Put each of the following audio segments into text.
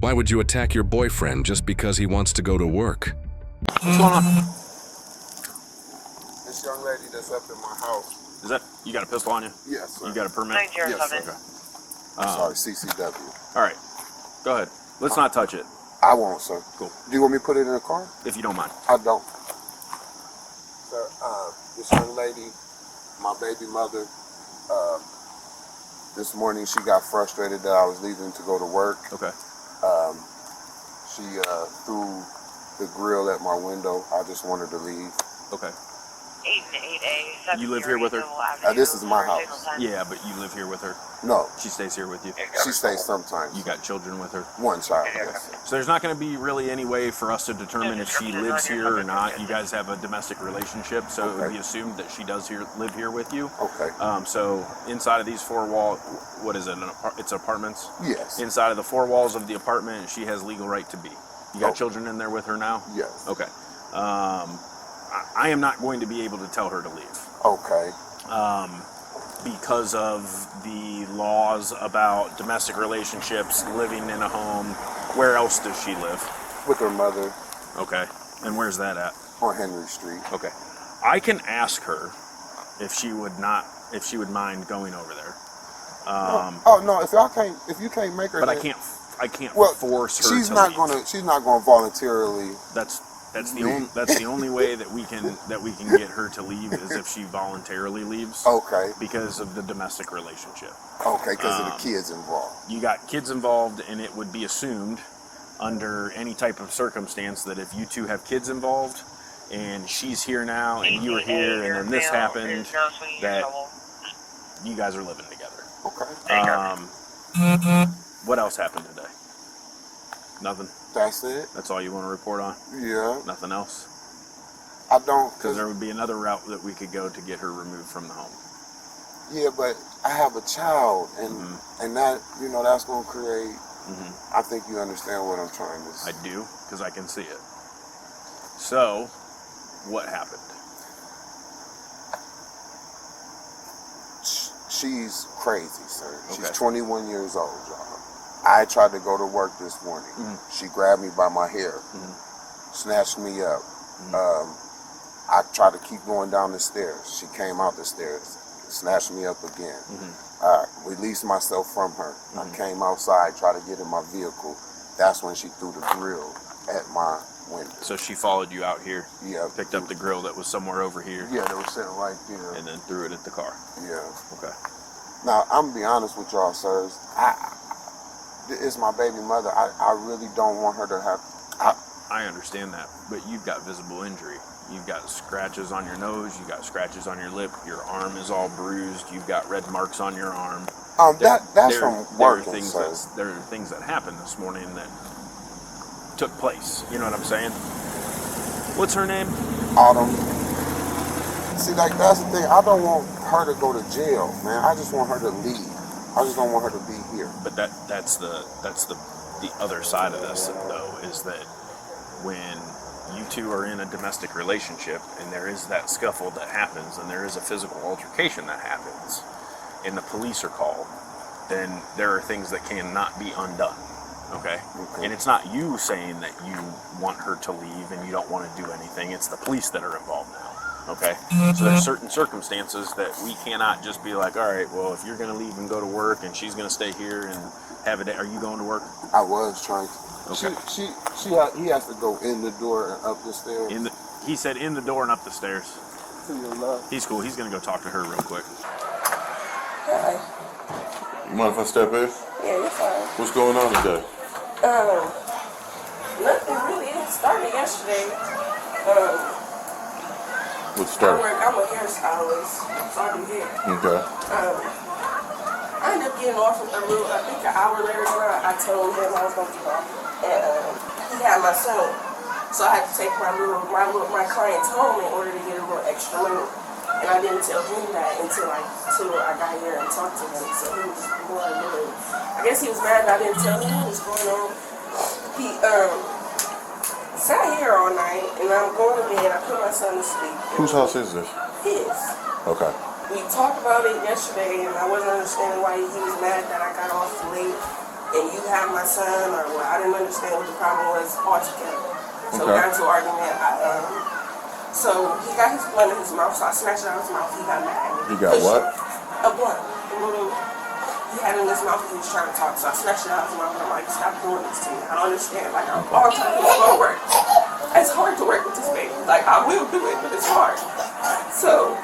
Why would you attack your boyfriend just because he wants to go to work? What's going on? This young lady that's up in my house. Is that, you got a pistol on you? Yes, sir. You got a permit? Yes, sir. Okay. Sorry, CCW. All right. Go ahead. Let's not touch it. I won't, sir. Cool. Do you want me to put it in the car? If you don't mind. I don't. Sir, this young lady, my baby mother, this morning she got frustrated that I was leaving to go to work. Okay. She threw the grill at my window. I just wanted to leave. Okay. 8A. You live here with her? This is my house. Yeah, but you live here with her? No. She stays here with you? She stays sometimes. You got children with her? One child, yes. So there's not going to be really any way for us to determine if she lives here or not. You guys have a domestic relationship, so it would be assumed that she does live here with you. Okay. So inside of these four walls, what is it? It's apartments? Yes. Inside of the four walls of the apartment, she has legal right to be. You got children in there with her now? Yes. Okay. I am not going to be able to tell her to leave. Okay. Because of the laws about domestic relationships, living in a home. Where else does she live? With her mother. Okay. And where's that at? On Henry Street. Okay. I can ask her if she would mind going over there. No, if you can't make her. But then, I can't force her. She's not gonna voluntarily. That's the only way that we can get her to leave is if she voluntarily leaves. Okay. Because of the domestic relationship. Okay, because of the kids involved. You got kids involved, and it would be assumed under any type of circumstance that if you two have kids involved, and she's here now, and you are here, and then this happened, that you guys are living together. Okay. What else happened today? Nothing. That's it. That's all you want to report on? Yeah. Nothing else? I don't. Because there would be another route that we could go to get her removed from the home. Yeah, but I have a child, and that that's going to create. I think you understand what I'm trying to say. I do, because I can see it. So, what happened? She's crazy, sir. Okay. She's 21 years old, y'all. I tried to go to work this morning. She grabbed me by my hair, snatched me up. I tried to keep going down the stairs. She came out the stairs, snatched me up again. I released myself from her. I came outside, tried to get in my vehicle. That's when she threw the grill at my window. So she followed you out here? Yeah. Picked up the grill that was somewhere over here? Yeah, they were sitting right there. And then threw it at the car? Yeah. Okay. Now, I'm going to be honest with y'all, sirs. It's my baby mother. I really don't want her to have... I understand that, but you've got visible injury. You've got scratches on your nose, you've got scratches on your lip, your arm is all bruised, you've got red marks on your arm. That's from working, sir. There are things that happened this morning that took place. You know what I'm saying? What's her name? Autumn. See, that's the thing. I don't want her to go to jail, man. I just want her to leave. I just don't want her to be here. But that's the other side of this, though, is that when you two are in a domestic relationship and there is that scuffle that happens and there is a physical altercation that happens and the police are called, then there are things that cannot be undone. Okay? And it's not you saying that you want her to leave and you don't want to do anything. It's the police that are involved now. Okay? So there's certain circumstances that we cannot just be like, all right, well, if you're going to leave and go to work and she's going to stay here and have a day. Are you going to work? I was trying to. Okay. He has to go in the door and up the stairs. He said in the door and up the stairs. To your left. He's cool. He's going to go talk to her real quick. Hi. You mind if I step in? Yeah, you're fine. What's going on today? Nothing really. It started yesterday. What started? I'm a hairstylist, so I do hair. Okay. I ended up getting off I think an hour later. I told him I was going to get off, and he had my son, so I had to take my client's home in order to get a little extra money. And I didn't tell him that until I got here and talked to him. So he was more annoyed. I guess he was mad that I didn't tell him what was going on. He sat here all night, and I'm going to bed. I put my son to sleep. Whose house is this? His. Okay. We talked about it yesterday, and I wasn't understanding why he was mad that I got off late. and you have my son, or well, I didn't understand what the problem was altogether. So we got into an argument. So he got his blunt in his mouth, so I snatched it out of his mouth. He got mad. He got what? A blunt. A little, he had it in his mouth and he was trying to talk, so I snatched it out of his mouth and I'm like, stop doing this to me. I don't understand. Like, all I'm trying to do is go to work. It's hard to work with this baby. Like, I will do it, but it's hard. So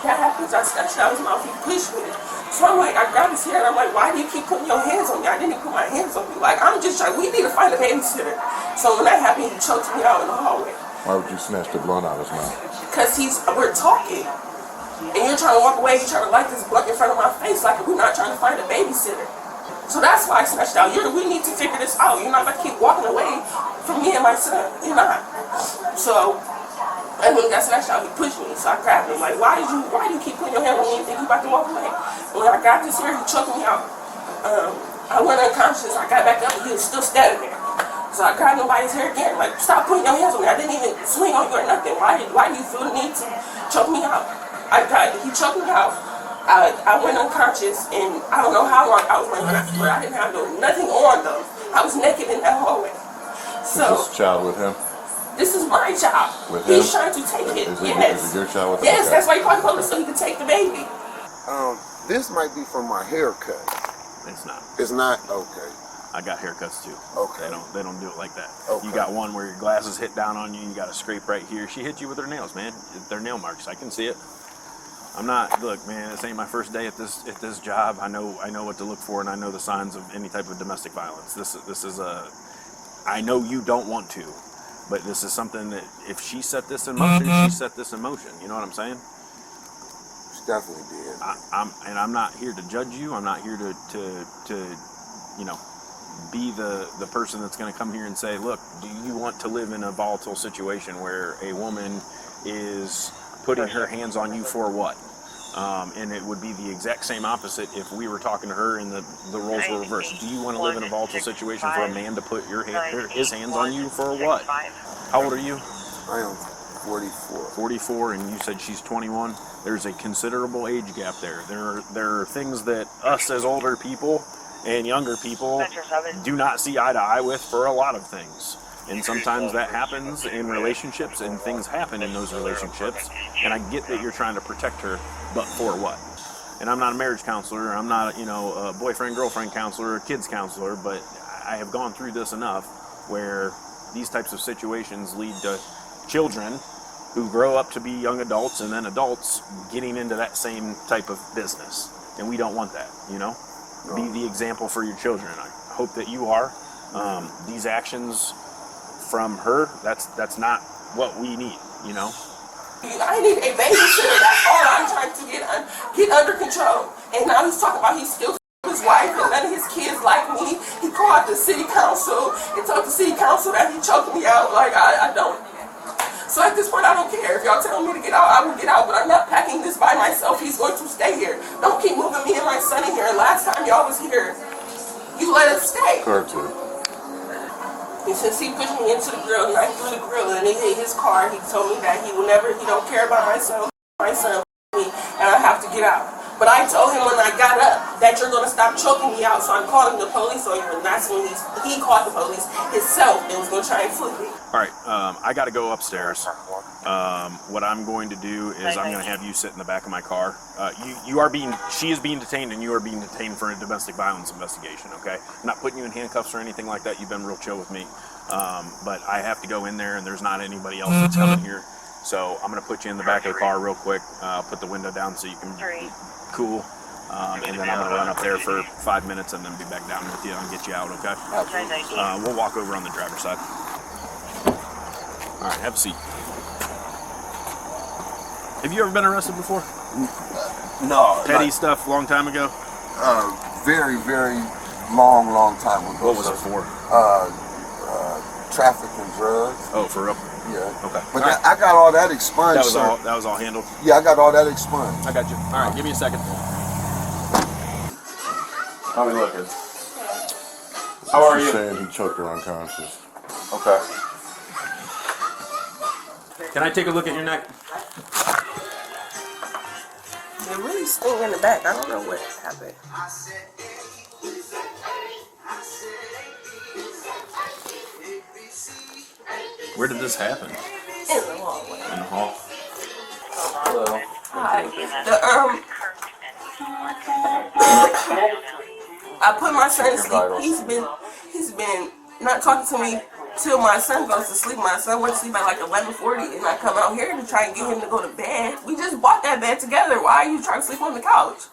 that happens. I snatched it out of his mouth. He pushed me. So I'm like, I grabbed his hair and I'm like, why do you keep putting your hands on me? I didn't put my hands on you. Like, I'm just trying, we need to find a babysitter. So when that happened, he choked me out in the hallway. Why would you snatch the blunt out of his mouth? Because we're talking. And you're trying to walk away, you're trying to light this blunt in front of my face like we're not trying to find a babysitter. So that's why I snatched out. We need to figure this out. You're not going to keep walking away from me and my son. You're not. So, and when he got snatched out, he pushed me. So I grabbed him. Like, why do you keep putting your hand on me and think you're about to walk away? And when I grabbed his hair, he choked me out. I went unconscious. I got back up and he was still standing there. So I grabbed him by his hair again. Like, stop putting your hands on me. I didn't even swing on you or nothing. Why do you feel the need to choke me out? He choked me out. I went unconscious, and I don't know how long I was running after, but I didn't have nothing on them. I was naked in that hallway. So Is this child with him? this is my child. With him? He's trying to take it. Is Yes. it your child with him? Yes, Okay. that's why he called the police so he could take the baby. This might be from my haircut. It's not. It's not? Okay. I got haircuts too. Okay. They don't do it like that. Okay. You got one where your glasses hit down on you. You got a scrape right here. She hit you with her nails, man. They're nail marks. I can see it. Look, man, this ain't my first day at this job. I know what to look for, and I know the signs of any type of domestic violence. I know you don't want to, but this is something that if she set this in motion, she set this in motion. You know what I'm saying? She definitely did. I'm not here to judge you. I'm not here to be the person that's going to come here and say, look, do you want to live in a volatile situation where a woman is putting her hands on you for what? And it would be the exact same opposite if we were talking to her and the roles were reversed. Do you want to live in a volatile situation for a man to put his hands on you for what? How old are you? I am 44. 44, and you said she's 21. There's a considerable age gap there. There are things that us as older people and younger people do not see eye to eye with for a lot of things. And sometimes that happens in relationships, and things happen in those relationships. And I get that you're trying to protect her, but for what? And I'm not a marriage counselor. I'm not, a boyfriend-girlfriend counselor or kids counselor, but I have gone through this enough where these types of situations lead to children who grow up to be young adults and then adults getting into that same type of business. And we don't want that, Be the example for your children. I hope that you are. These actions from her, that's not what we need, I need a babysitter. That's all I'm trying to get under control. And now he's talking about he's still his wife and none of his kids like me. He called the city council and told the city council that he choked me out. Like, I don't. So at this point, I don't care. If y'all tell me to get out, I will get out. But I'm not packing this by myself. He's going to stay here. Don't keep moving me and my son in here. Last time y'all was here, you let us stay. Cartoon. And since he pushed me into the grill, and I threw the grill and he hit his car, he told me that he don't care about my son, and I have to get out. But I told him when I got up that you're going to stop choking me out, so I'm calling the police on you, and that's when he called the police himself and was going to try and flip me. All right, I got to go upstairs. What I'm going to do is I'm going to have you sit in the back of my car. She is being detained, and you are being detained for a domestic violence investigation, okay? I'm not putting you in handcuffs or anything like that. You've been real chill with me. But I have to go in there, and there's not anybody else that's coming here. So I'm going to put you in the back of the car real quick. I'll put the window down so you can be cool. And then I'm going to run up there for 5 minutes and then be back down with you and get you out, okay? We'll walk over on the driver's side. All right, have a seat. Have you ever been arrested before? No. Petty stuff, long time ago? Very, very long time ago. What was it for? Traffic and drugs. Oh, for real? Yeah. Okay. But All right. I got all that expunged, That was all handled? Yeah, I got all that expunged. I got you. All right, give me a second. How are we looking? How are She's you? saying he choked her unconscious. Okay. Can I take a look at your neck? It really stung in the back. I don't know what happened. Where did this happen? In the hallway. In the hall. Hi. I put my son to sleep. He's been not talking to me till my son goes to sleep. My son went to sleep at like 11:40, and I come out here to try and get him to go to bed. We just bought that bed together. Why are you trying to sleep on the couch?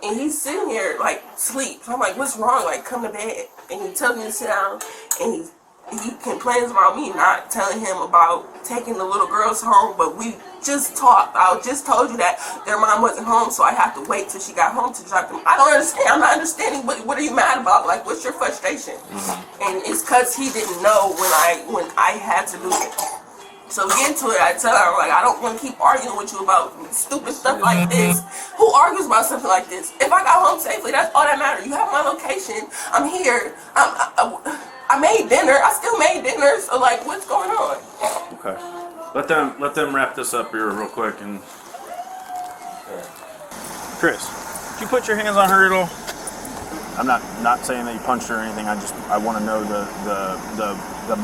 And he's sitting here like sleep. So I'm like, what's wrong? Like, come to bed. And he tells me to sit down, and he complains about me not telling him about taking the little girls home, but we just talked. I just told you that their mom wasn't home, so I have to wait till she got home to drop them. I don't understand. I'm not understanding. What are you mad about? Like, what's your frustration? And it's because he didn't know when I had to do it. So get into it. I tell her, like, I don't want to keep arguing with you about stupid stuff like this. Who argues about something like this? If I got home safely, that's all that matters. You have my location. I'm here. I made dinner. I still made dinner. So, like, what's going on? Okay. Let them wrap this up here real quick. And Chris, did you put your hands on her at all? I'm not saying that you punched her or anything. I want to know the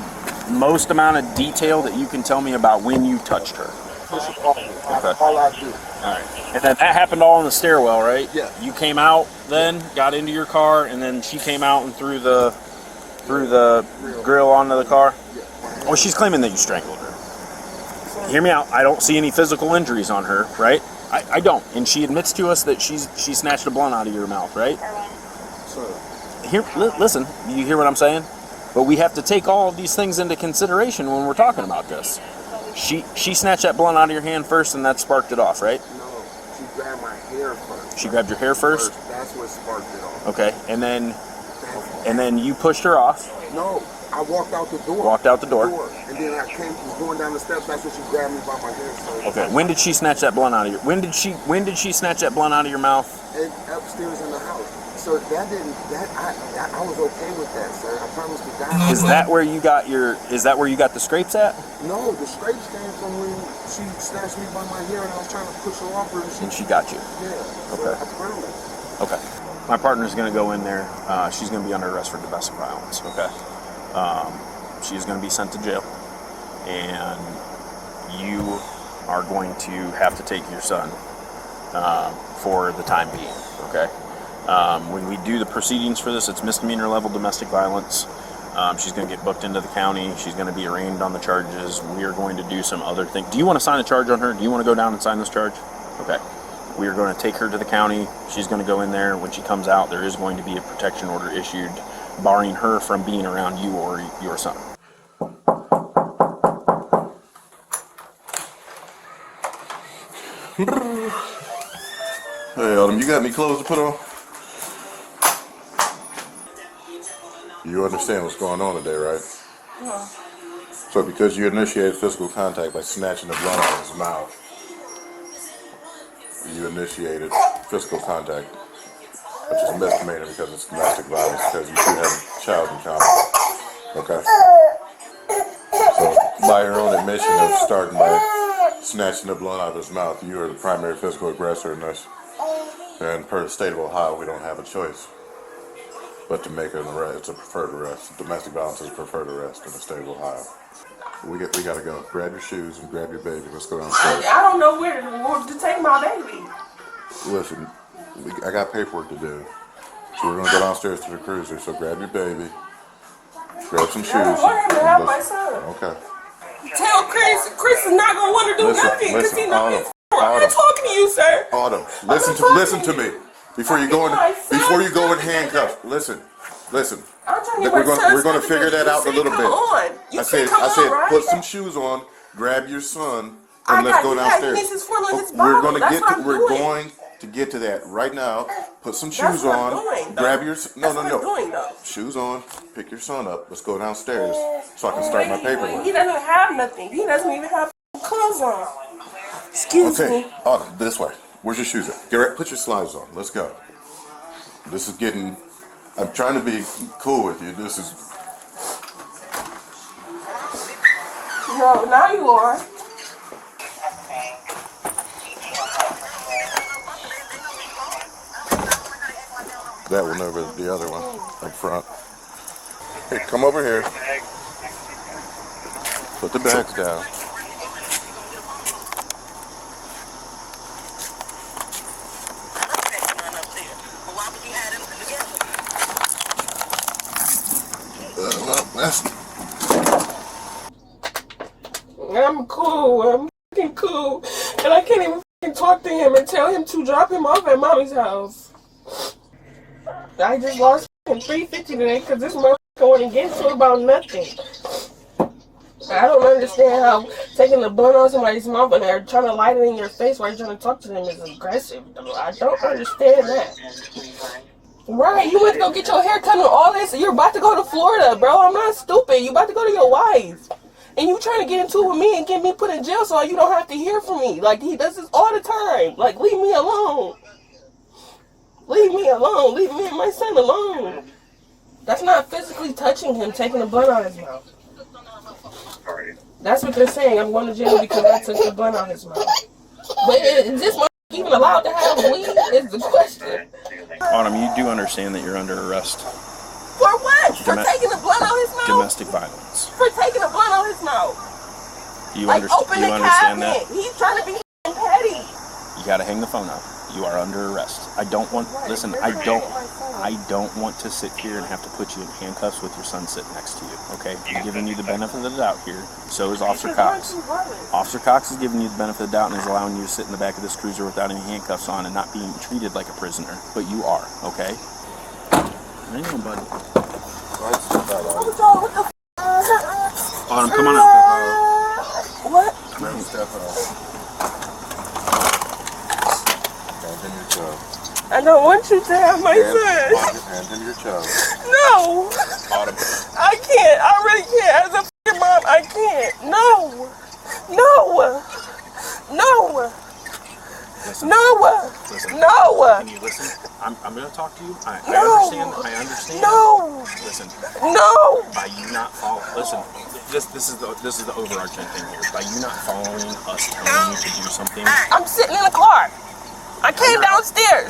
most amount of detail that you can tell me about when you touched her. Okay. All I do. All right. And then that happened all in the stairwell, right? Yeah. You came out then, got into your car, and then she came out and threw the grill onto the car? Oh, she's claiming that you strangled her. Hear me out. I don't see any physical injuries on her, right? I don't. And she admits to us that she snatched a blunt out of your mouth, right? Listen, you hear what I'm saying? But we have to take all of these things into consideration when we're talking about this. She snatched that blunt out of your hand first, and that sparked it off, right? No, she grabbed my hair first. She grabbed your hair first? That's what sparked it off. Okay, and then you pushed her off. No, I walked out the door. Walked out the door. And then I was going down the steps. That's when she grabbed me by my hair. So Okay. When did she snatch that blunt out of your? When did she snatch that blunt out of your mouth? And upstairs in the house. So I was okay with that, sir. I promise to God. Is that where you got the scrapes at? No, the scrapes came from when she snatched me by my hair and I was trying to push her off her And she got you. Yeah. Okay. So I promise. Okay. My partner's going to go in there. She's going to be under arrest for domestic violence. Okay. She's going to be sent to jail, and you are going to have to take your son for the time being. Okay. When we do the proceedings for this, it's misdemeanor level domestic violence. She's going to get booked into the county. She's going to be arraigned on the charges. We are going to do some other things. Do you want to sign a charge on her? Do you want to go down and sign this charge? Okay. We are going to take her to the county. She's going to go in there. When she comes out, there is going to be a protection order issued, barring her from being around you or your son. Hey, Autumn, you got any clothes to put on? You understand what's going on today, right? Yeah. So because you initiated physical contact by snatching the blunt out of his mouth, you initiated physical contact, which is misdemeanor because it's domestic violence, because you two have a child in common. Okay? So by your own admission of starting by snatching the blunt out of his mouth, you are the primary physical aggressor in this. And per the state of Ohio, we don't have a choice but to make an arrest. It's a preferred arrest. Domestic violence is a preferred arrest in the state of Ohio. We got to go. Grab your shoes and grab your baby. Let's go downstairs. I don't know where to take my baby. Listen, I got paperwork to do. So we're going to go downstairs to the cruiser. So grab your baby. Grab some shoes. I don't want him to have my son. Okay. Tell Chris is not going to want to do nothing because he knows he's I'm not talking to you, sir. Autumn, listen to me. Before you go in handcuffs. Listen. I'm trying to get We're going to figure that out in a little bit. I said, right? Put some shoes on, grab your son, and let's go downstairs. We're going to get to that right now. Put some shoes on. Grab your no. Shoes on. Pick your son up. Let's go downstairs so I can start my paperwork. He doesn't have nothing. He doesn't even have clothes on. Excuse me. Autumn, this way. Where's your shoes at? Get right, put your slides on. Let's go. This is getting. I'm trying to be cool with you. This is. No, now you are. That one over the other one up front. Hey, come over here. Put the bags down. I'm cool. I'm fucking cool. And I can't even fucking talk to him and tell him to drop him off at mommy's house. I just lost fucking $350 today because this motherfucker want to get to about nothing. I don't understand how taking the blunt on somebody's mouth and they're trying to light it in your face while you're trying to talk to them is aggressive. I don't understand that. Right, you went to go get your hair cut and all this. You're about to go to Florida, bro. I'm not stupid. You about to go to your wife. And you trying to get into it with me and get me put in jail so you don't have to hear from me. Like, he does this all the time. Like, leave me alone. Leave me alone. Leave me and my son alone. That's not physically touching him, taking the blunt out of his mouth. That's what they're saying. I'm going to jail because I took the blunt out of his mouth. But is this motherfucker even allowed to have weed is the question. Autumn, you do understand that you're under arrest. For what? For taking the blunt out his mouth? Domestic violence. For taking the blunt out his mouth. You, Like, open the understand cabinet. that? He's trying to be petty. You gotta hang the phone up. You are under arrest. I don't want, listen, I don't want to sit here and have to put you in handcuffs with your son sitting next to you, okay? I'm giving you the benefit of the doubt here. So is Officer Cox. Officer Cox is giving you the benefit of the doubt and is allowing you to sit in the back of this cruiser without any handcuffs on and not being treated like a prisoner. But you are, okay? Hang on, buddy. What the f***? Autumn, come on up. What? Never step out. Hand him your child. I don't want you to have my son. Hand him your child. No. Autumn. I can't. I really can't. As a f***ing mom, I can't. No. No. No. Listen. No. Listen. No. Can you listen? I'm going to talk to you. I No. understand. No. Listen. No. By you not following, listen. This is the overarching thing here. By you not following us telling you to do something. I'm sitting in the car. I came downstairs.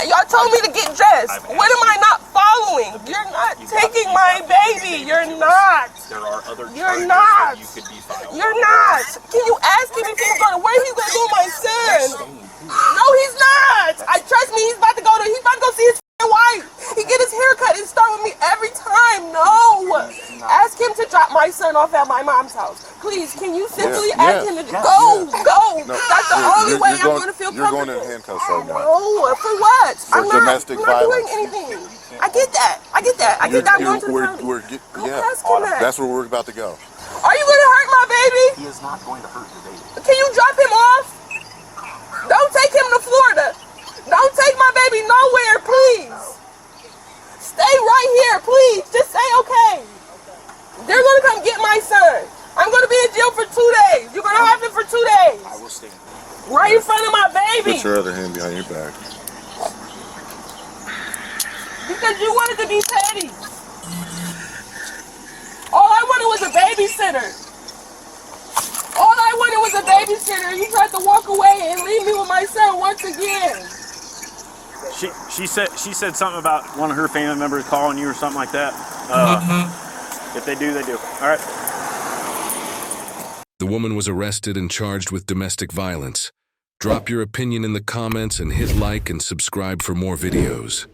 Y'all told me to get dressed. What am I not following? You're not taking my baby. You're not. There are other You're charges not. that you could be filed. You're not. Can you ask him if he's going to, where he's going to go with my son? No, he's not. Trust me, he's about to go see his wife. He get his hair cut and start with me every time. No. Ask him to drop my son off at my mom's house. Please, can you simply ask him to go? No, That's the only way I'm going to feel comfortable. You're going in handcuffs right now. No, for what? For domestic I'm not doing violence. anything. I get that. I get that going to the county. Ask him that. That's where we're about to go. Are you going to hurt my baby? He is not going to hurt your baby. Can you drop him off? Don't take him to Florida. Don't take my baby nowhere, please. Stay right here, please. Just say okay. They're going to come get my son. I'm going to be in jail for 2 days. You're going to have him for 2 days. I will stand. Right in front of my baby. Put your other hand behind your back. Because you wanted to be petty. All I wanted was a babysitter. All I wanted was a babysitter. You tried to walk away and leave me with my son once again. She said something about one of her family members calling you or something like that. If they do, they do. All right. The woman was arrested and charged with domestic violence. Drop your opinion in the comments and hit like and subscribe for more videos.